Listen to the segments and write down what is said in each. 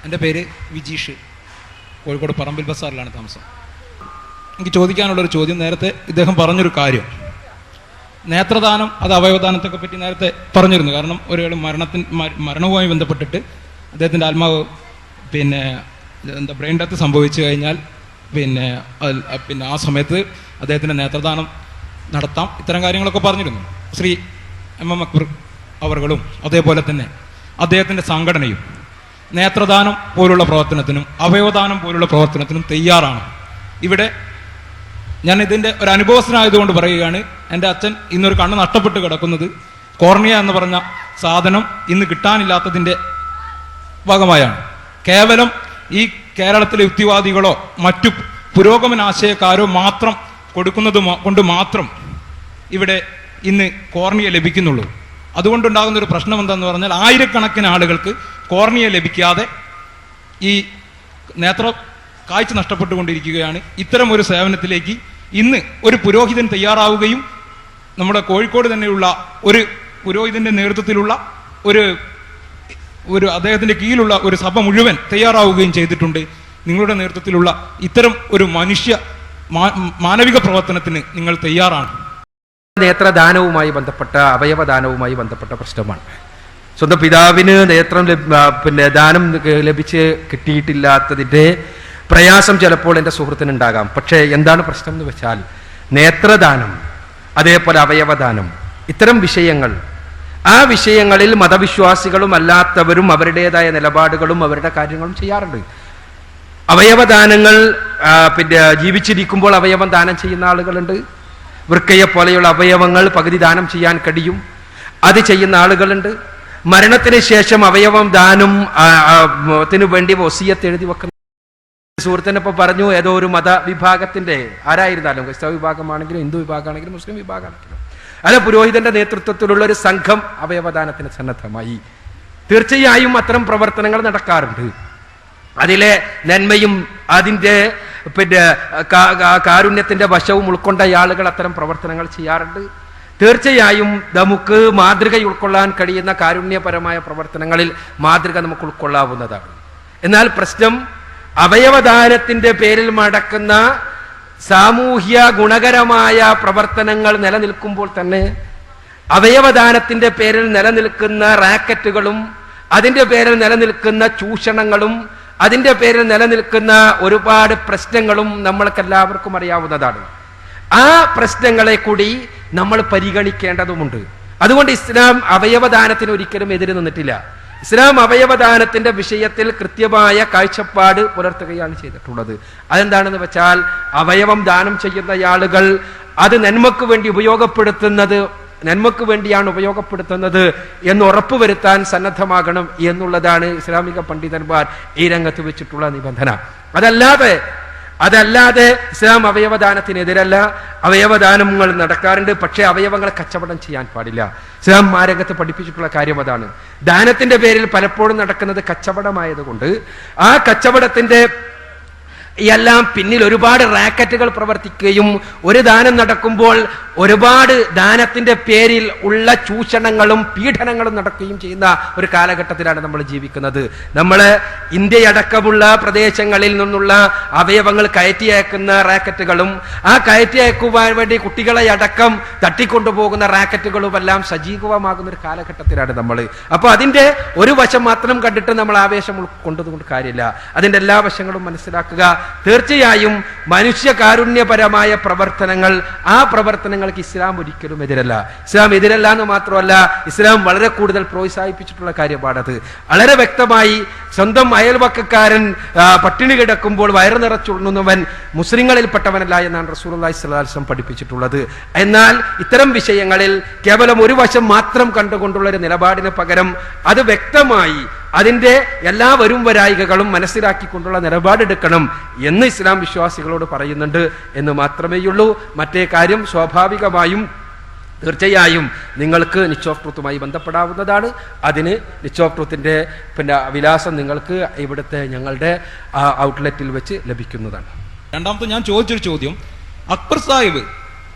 എൻ്റെ പേര് വിജീഷ്, കോഴിക്കോട് പറമ്പിൽ ബസാറിലാണ് താമസം. എനിക്ക് ചോദിക്കാനുള്ളൊരു ചോദ്യം, നേരത്തെ ഇദ്ദേഹം പറഞ്ഞൊരു കാര്യം, നേത്രദാനം അത് അവയവദാനത്തൊക്കെ പറ്റി നേരത്തെ പറഞ്ഞിരുന്നു. കാരണം ഒരാൾ മരണവുമായി ബന്ധപ്പെട്ടിട്ട് അദ്ദേഹത്തിൻ്റെ ആത്മാവ് ബ്രെയിൻ ഡെത്ത് സംഭവിച്ചു കഴിഞ്ഞാൽ പിന്നെ ആ സമയത്ത് അദ്ദേഹത്തിൻ്റെ നേത്രദാനം നടത്താം, ഇത്തരം കാര്യങ്ങളൊക്കെ പറഞ്ഞിരുന്നു. ശ്രീ MM അക്ബർ അവറുകളും അതേപോലെ തന്നെ അദ്ദേഹത്തിൻ്റെ സംഘടനയും നേത്രദാനം പോലുള്ള പ്രവർത്തനത്തിനും അവയവദാനം പോലുള്ള പ്രവർത്തനത്തിനും തയ്യാറാണ്. ഇവിടെ ഞാൻ ഇതിൻ്റെ ഒരു അനുഭവസ്ഥനായതുകൊണ്ട് പറയുകയാണ്, എൻ്റെ അച്ഛൻ ഇന്നൊരു കണ്ണ് നഷ്ടപ്പെട്ട് കിടക്കുന്നത് കോർണിയ എന്ന് പറഞ്ഞ സാധനം ഇന്ന് കിട്ടാനില്ലാത്തതിൻ്റെ ഭാഗമായാണ്. കേവലം ഈ കേരളത്തിലെ യുക്തിവാദികളോ മറ്റു പുരോഗമനാശയക്കാരോ മാത്രം കൊടുക്കുന്നത് കൊണ്ട് മാത്രം ഇവിടെ ഇന്ന് കോർണിയ ലഭിക്കുന്നുള്ളൂ. അതുകൊണ്ടുണ്ടാകുന്ന ഒരു പ്രശ്നം എന്താണെന്ന് പറഞ്ഞാൽ, ആയിരക്കണക്കിന് ആളുകൾക്ക് കോർണിയ ലഭിക്കാതെ ഈ നേത്ര കാഴ്ച നഷ്ടപ്പെട്ടുകൊണ്ടിരിക്കുകയാണ്. ഇത്തരം ഒരു സേവനത്തിലേക്ക് ഇന്ന് ഒരു പുരോഹിതൻ തയ്യാറാവുകയും നമ്മുടെ കോഴിക്കോട് തന്നെയുള്ള ഒരു പുരോഹിതന്റെ നേതൃത്വത്തിലുള്ള ഒരു അദ്ദേഹത്തിന്റെ കീഴിലുള്ള ഒരു സഭ മുഴുവൻ തയ്യാറാവുകയും ചെയ്തിട്ടുണ്ട്. നിങ്ങളുടെ നേതൃത്വത്തിലുള്ള ഇത്തരം ഒരു മാനവിക പ്രവർത്തനത്തിന് നിങ്ങൾ തയ്യാറാണ്. നേത്രദാനവുമായി ബന്ധപ്പെട്ട അവയവദാനവുമായി ബന്ധപ്പെട്ട പ്രശ്നമാണ്. സ്വന്തം പിതാവിന് നേത്രം ദാനം ലഭിച്ച് കിട്ടിയിട്ടില്ലാത്തതിൻ്റെ പ്രയാസം ചിലപ്പോൾ എൻ്റെ സുഹൃത്തിനുണ്ടാകാം. പക്ഷേ എന്താണ് പ്രശ്നം എന്ന് വെച്ചാൽ, നേത്രദാനം അതേപോലെ അവയവദാനം ഇത്തരം വിഷയങ്ങൾ, ആ വിഷയങ്ങളിൽ മതവിശ്വാസികളും അല്ലാത്തവരും അവരുടേതായ നിലപാടുകളും അവരുടെ കാര്യങ്ങളും ചെയ്യാറുണ്ട്. അവയവദാനങ്ങൾ ജീവിച്ചിരിക്കുമ്പോൾ അവയവം ദാനം ചെയ്യുന്ന ആളുകളുണ്ട്. വൃക്കയെ പോലെയുള്ള അവയവങ്ങൾ പകുതി ദാനം ചെയ്യാൻ കഴിയും, അത് ചെയ്യുന്ന ആളുകളുണ്ട്. മരണത്തിന് ശേഷം അവയവം ദാനത്തിന് വേണ്ടി വസിയത്ത് എഴുതി വെക്കുന്ന സുഹൃത്തിനൊപ്പം പറഞ്ഞു, ഏതോ ഒരു മതവിഭാഗത്തിന്റെ ആരായിരുന്നാലും, ക്രിസ്തവ വിഭാഗമാണെങ്കിലും ഹിന്ദു വിഭാഗമാണെങ്കിലും മുസ്ലിം വിഭാഗമാണെങ്കിലും അല്ല, പുരോഹിതന്റെ നേതൃത്വത്തിലുള്ള ഒരു സംഘം അവയവദാനത്തിന് സന്നദ്ധമായി. തീർച്ചയായും അത്തരം പ്രവർത്തനങ്ങൾ നടക്കാറുണ്ട്. അതിലെ നന്മയും അതിൻ്റെ കാരുണ്യത്തിന്റെ വശവും ഉൾക്കൊണ്ട ആളുകൾ അത്തരം പ്രവർത്തനങ്ങൾ ചെയ്യാറുണ്ട്. തീർച്ചയായും നമുക്ക് മാതൃക ഉൾക്കൊള്ളാൻ കഴിയുന്ന കാരുണ്യപരമായ പ്രവർത്തനങ്ങളിൽ മാതൃക നമുക്ക് ഉൾക്കൊള്ളാവുന്നതാണ്. എന്നാൽ പ്രശ്നം, അവയവദാനത്തിന്റെ പേരിൽ നടക്കുന്ന സാമൂഹ്യ ഗുണകരമായ പ്രവർത്തനങ്ങൾ നിലനിൽക്കുമ്പോൾ തന്നെ അവയവദാനത്തിന്റെ പേരിൽ നിലനിൽക്കുന്ന റാക്കറ്റുകളും അതിന്റെ പേരിൽ നിലനിൽക്കുന്ന ചൂഷണങ്ങളും അതിന്റെ പേരിൽ നിലനിൽക്കുന്ന ഒരുപാട് പ്രശ്നങ്ങളും നമ്മൾക്കെല്ലാവർക്കും അറിയാവുന്നതാണ്. ആ പ്രശ്നങ്ങളെ കൂടി നമ്മൾ പരിഗണിക്കേണ്ടതുമുണ്ട്. അതുകൊണ്ട് ഇസ്ലാം അവയവദാനത്തിന് ഒരിക്കലും എതിര് നിന്നിട്ടില്ല. ഇസ്ലാം അവയവദാനത്തിന്റെ വിഷയത്തിൽ കൃത്യമായ കാഴ്ചപ്പാട് പുലർത്തുകയാണ് ചെയ്തിട്ടുള്ളത്. അതെന്താണെന്ന് വെച്ചാൽ, അവയവം ദാനം ചെയ്യുന്ന ആളുകൾ അത് നന്മക്ക് വേണ്ടിയാണ് ഉപയോഗപ്പെടുത്തുന്നത് എന്ന് ഉറപ്പുവരുത്താൻ സന്നദ്ധമാകണം എന്നുള്ളതാണ് ഇസ്ലാമിക പണ്ഡിതന്മാർ ഈ രംഗത്ത് വെച്ചിട്ടുള്ള നിബന്ധന. അതല്ലാതെ ഇസ്ലാം അവയവദാനത്തിനെതിരല്ല. അവയവദാനങ്ങൾ നടക്കാറുണ്ട്, പക്ഷേ അവയവങ്ങളെ കച്ചവടം ചെയ്യാൻ പാടില്ല. ഇസ്ലാം ആ രംഗത്ത് പഠിപ്പിച്ചിട്ടുള്ള കാര്യം അതാണ്. ദാനത്തിന്റെ പേരിൽ പലപ്പോഴും നടക്കുന്നത് കച്ചവടമായതുകൊണ്ട് ആ കച്ചവടത്തിന്റെ എല്ലാം പിന്നിൽ ഒരുപാട് റാക്കറ്റുകൾ പ്രവർത്തിക്കുകയും ഒരു ദാനം നടക്കുമ്പോൾ ഒരുപാട് ദാനത്തിന്റെ പേരിൽ ഉള്ള ചൂഷണങ്ങളും പീഡനങ്ങളും നടക്കുകയും ചെയ്യുന്ന ഒരു കാലഘട്ടത്തിലാണ് നമ്മൾ ജീവിക്കുന്നത്. നമ്മൾ ഇന്ത്യയടക്കമുള്ള പ്രദേശങ്ങളിൽ നിന്നുള്ള അവയവങ്ങൾ കയറ്റി അയക്കുന്ന റാക്കറ്റുകളും ആ കയറ്റി അയക്കുവാൻ വേണ്ടി കുട്ടികളെ അടക്കം തട്ടിക്കൊണ്ടുപോകുന്ന റാക്കറ്റുകളും എല്ലാം സജീവമാകുന്ന ഒരു കാലഘട്ടത്തിലാണ് നമ്മൾ. അപ്പോൾ അതിന്റെ ഒരു വശം മാത്രം കണ്ടിട്ട് നമ്മൾ ആവേശം കൊണ്ടതുകൊണ്ട് കാര്യമില്ല. അതിന്റെ എല്ലാ വശങ്ങളും മനസ്സിലാക്കുക. തീർച്ചയായും മനുഷ്യകാരുണ്യപരമായ പ്രവർത്തനങ്ങൾ, ആ പ്രവർത്തനങ്ങൾക്ക് ഇസ്ലാം ഒരിക്കലും എതിരല്ല. ഇസ്ലാം എതിരല്ല എന്ന് മാത്രമല്ല, ഇസ്ലാം വളരെ കൂടുതൽ പ്രോത്സാഹിപ്പിച്ചിട്ടുള്ള കാര്യമാണത്. വളരെ വ്യക്തമായി സ്വന്തം അയൽവക്കക്കാരൻ പട്ടിണി കിടക്കുമ്പോൾ വയറു നിറച്ചുണ്ണുന്നവൻ മുസ്ലിങ്ങളിൽപ്പെട്ടവനല്ല എന്നാണ് റസൂലുള്ളാഹി സ്വല്ലല്ലാഹു അലൈഹി വസല്ലം പഠിപ്പിച്ചിട്ടുള്ളത്. എന്നാൽ ഇത്തരം വിഷയങ്ങളിൽ കേവലം ഒരു വശം മാത്രം കണ്ടുകൊണ്ടുള്ള ഒരു നിലപാടിന് പകരം അത് വ്യക്തമായി അതിന്റെ എല്ലാ വരും വരായികകളും മനസ്സിലാക്കിക്കൊണ്ടുള്ള നിലപാടെടുക്കണം എന്ന് ഇസ്ലാം വിശ്വാസികളോട് പറയുന്നുണ്ട് എന്ന് മാത്രമേയുള്ളൂ. മറ്റേ കാര്യം സ്വാഭാവികമായും തീർച്ചയായും നിങ്ങൾക്ക് നിച്ച് ഓഫ് ട്രൂത്തുമായി ബന്ധപ്പെടാവുന്നതാണ്. അതിന് നിച്ച് ഓഫ് ട്രൂത്തിന്റെ വിലാസം നിങ്ങൾക്ക് ഇവിടുത്തെ ഞങ്ങളുടെ ഔട്ട്ലെറ്റിൽ വെച്ച് ലഭിക്കുന്നതാണ്. രണ്ടാമത്തെ ഞാൻ ചോദിച്ചൊരു ചോദ്യം, അക്ബർ സാഹിബ്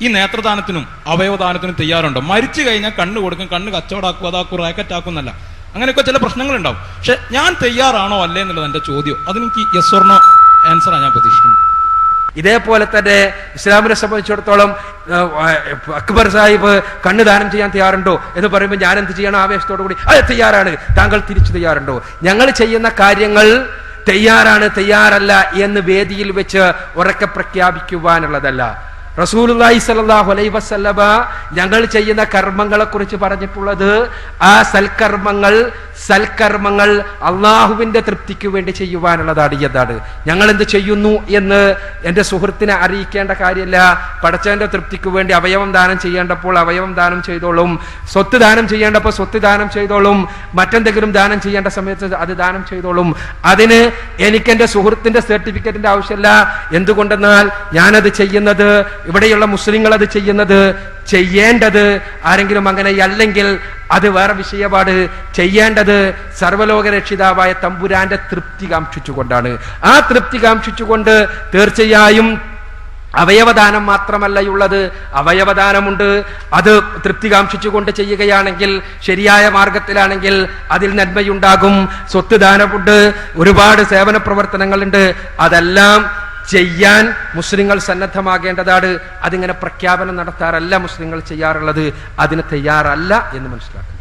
ഈ നേത്രദാനത്തിനും അവയവദാനത്തിനും തയ്യാറുണ്ടോ? മരിച്ചു കഴിഞ്ഞാൽ കണ്ണ് കൊടുക്കും, കണ്ണ് കച്ചവടാക്കും, അതാക്കും, റാക്കറ്റാക്കും എന്നല്ല. അങ്ങനെയൊക്കെ ചില പ്രശ്നങ്ങളുണ്ടാവും. പക്ഷെ ഞാൻ തയ്യാറാണോ അല്ലേ എന്നുള്ളത് എൻ്റെ ചോദ്യം. അതെനിക്ക് യെസ് ഓർ നോ ആൻസറാണ് ഞാൻ പ്രതീക്ഷിക്കുന്നത്. ഇതേപോലെ തന്നെ ഇസ്ലാമിനെ സംബന്ധിച്ചിടത്തോളം അക്ബർ സാഹിബ് കണ്ണ് ദാനം ചെയ്യാൻ തയ്യാറുണ്ടോ എന്ന് പറയുമ്പോൾ ഞാൻ എന്ത് ചെയ്യണം? ആവേശത്തോടു കൂടി അത് തയ്യാറാണ്. താങ്കൾ തിരിച്ചു തയ്യാറുണ്ടോ? ഞങ്ങൾ ചെയ്യുന്ന കാര്യങ്ങൾ തയ്യാറാണ് തയ്യാറല്ല എന്ന് വേദിയിൽ വെച്ച് ഉറക്കെ പ്രഖ്യാപിക്കുവാനുള്ളതല്ല. റസൂലുള്ളാഹി സ്വല്ലല്ലാഹു അലൈഹി വസല്ലമ ഞങ്ങൾ ചെയ്യുന്ന കർമ്മങ്ങളെ കുറിച്ച് പറഞ്ഞിട്ടുള്ളത് ആ സൽക്കർമ്മങ്ങൾ അള്ളാഹുവിന്റെ തൃപ്തിക്ക് വേണ്ടി ചെയ്യുവാനുള്ളതാണ്. എന്താണ് ഞങ്ങൾ എന്ത് ചെയ്യുന്നു എന്ന് എൻ്റെ സുഹൃത്തിനെ അറിയിക്കേണ്ട കാര്യമില്ല. പടച്ചവന്റെ തൃപ്തിക്ക് വേണ്ടി അവയവം ദാനം ചെയ്യേണ്ടപ്പോൾ അവയവം ദാനം ചെയ്തോളും, സ്വത്ത് ദാനം ചെയ്യേണ്ടപ്പോൾ സ്വത്ത് ദാനം ചെയ്തോളും, മറ്റെന്തെങ്കിലും ദാനം ചെയ്യേണ്ട സമയത്ത് അത് ദാനം ചെയ്തോളും. അതിന് എനിക്ക് എൻ്റെ സുഹൃത്തിന്റെ സർട്ടിഫിക്കറ്റിന്റെ ആവശ്യമില്ല. എന്തുകൊണ്ടെന്നാൽ ഞാനത് ചെയ്യുന്നത്, ഇവിടെയുള്ള മുസ്ലിങ്ങൾ അത് ചെയ്യുന്നത്, ചെയ്യേണ്ടത് ആരെങ്കിലും അങ്ങനെ അല്ലെങ്കിൽ അത് വേറെ വിഷയപാട്, ചെയ്യേണ്ടത് സർവ്വലോക രക്ഷിതാവായ തമ്പുരാന്റെ തൃപ്തി കാംക്ഷിച്ചുകൊണ്ടാണ്. ആ തൃപ്തി കാംക്ഷിച്ചുകൊണ്ട് തീർച്ചയായും അവയവദാനം മാത്രമല്ലയുള്ളത്, അവയവദാനമുണ്ട്. അത് തൃപ്തി കാംക്ഷിച്ചുകൊണ്ട് ചെയ്യുകയാണെങ്കിൽ, ശരിയായ മാർഗത്തിലാണെങ്കിൽ അതിൽ നന്മയുണ്ടാകും. സ്വത്ത് ദാനമുണ്ട്, ഒരുപാട് സേവന പ്രവർത്തനങ്ങളുണ്ട്. അതെല്ലാം ചെയ്യാൻ മുസ്ലിങ്ങൾ സന്നദ്ധമാകേണ്ടതാണ്. അതിങ്ങനെ പ്രഖ്യാപനം നടത്താറല്ല മുസ്ലിങ്ങൾ ചെയ്യാറുള്ളത്, അതിന് തയ്യാറല്ല എന്ന് മനസ്സിലാക്കുക.